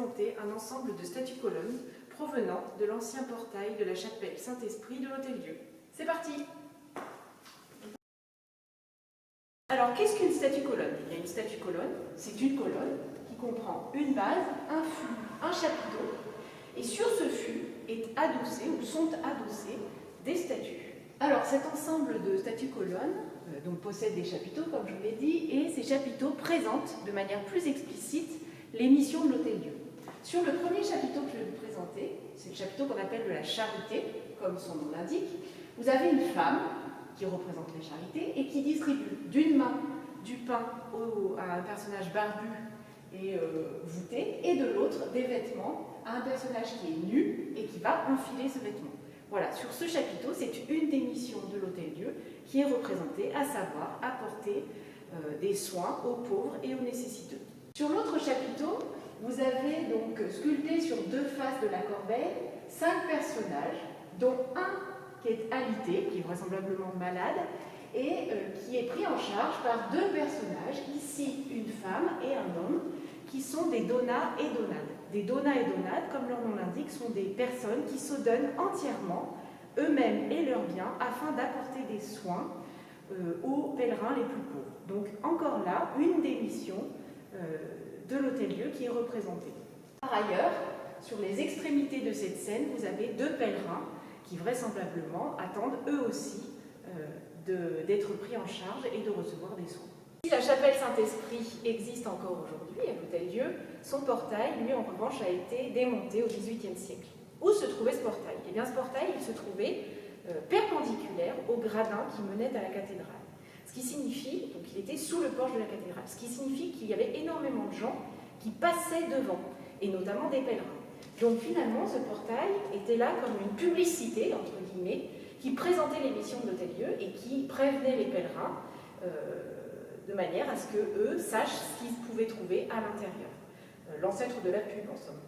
présenter un ensemble de statues-colonnes provenant de l'ancien portail de la chapelle Saint-Esprit de l'Hôtel-Dieu. C'est parti! Alors, qu'est-ce qu'une statue-colonne? Eh bien, une statue-colonne, c'est une colonne qui comprend une base, un fût, un chapiteau, et sur ce fût est adossé ou sont adossées des statues. Alors, cet ensemble de statues-colonnes possède des chapiteaux, comme je vous l'ai dit, et ces chapiteaux présentent de manière plus explicite les missions de l'Hôtel-Dieu. Sur le premier chapiteau que je vais vous présenter, c'est le chapiteau qu'on appelle de la charité, comme son nom l'indique. Vous avez une femme qui représente la charité et qui distribue d'une main du pain à un personnage barbu et voûté, et de l'autre des vêtements à un personnage qui est nu et qui va enfiler ce vêtement. Voilà, sur ce chapiteau, c'est une des missions de l'Hôtel-Dieu qui est représentée, à savoir apporter des soins aux pauvres et aux nécessiteux. Sur l'autre chapiteau, vous avez donc sculpté sur deux faces de la corbeille 5 personnages, dont un qui est alité, qui est vraisemblablement malade, et qui est pris en charge par 2 personnages, ici une femme et un homme, qui sont des donats et donades. Des donats et donades, comme leur nom l'indique, sont des personnes qui se donnent entièrement, eux-mêmes et leurs biens, afin d'apporter des soins aux pèlerins les plus pauvres. Donc encore là, une des missions de l'Hôtel-Dieu qui est représentée. Par ailleurs, sur les extrémités de cette scène, vous avez 2 pèlerins qui vraisemblablement attendent eux aussi d'être pris en charge et de recevoir des soins. Si la chapelle Saint-Esprit existe encore aujourd'hui à l'Hôtel-Dieu, son portail, lui en revanche, a été démonté au XVIIIe siècle. Où se trouvait ce portail? Eh bien, ce portail, il se trouvait perpendiculaire au gradin qui menait à la cathédrale. Ce qui signifie, donc il était sous le porche de la cathédrale, ce qui signifie qu'il y avait énormément de gens qui passaient devant, et notamment des pèlerins. Donc finalement, ce portail était là comme une publicité, entre guillemets, qui présentait les missions de l'Hôtel-Dieu et qui prévenait les pèlerins de manière à ce qu'eux sachent ce qu'ils pouvaient trouver à l'intérieur. L'ancêtre de la pub, en somme.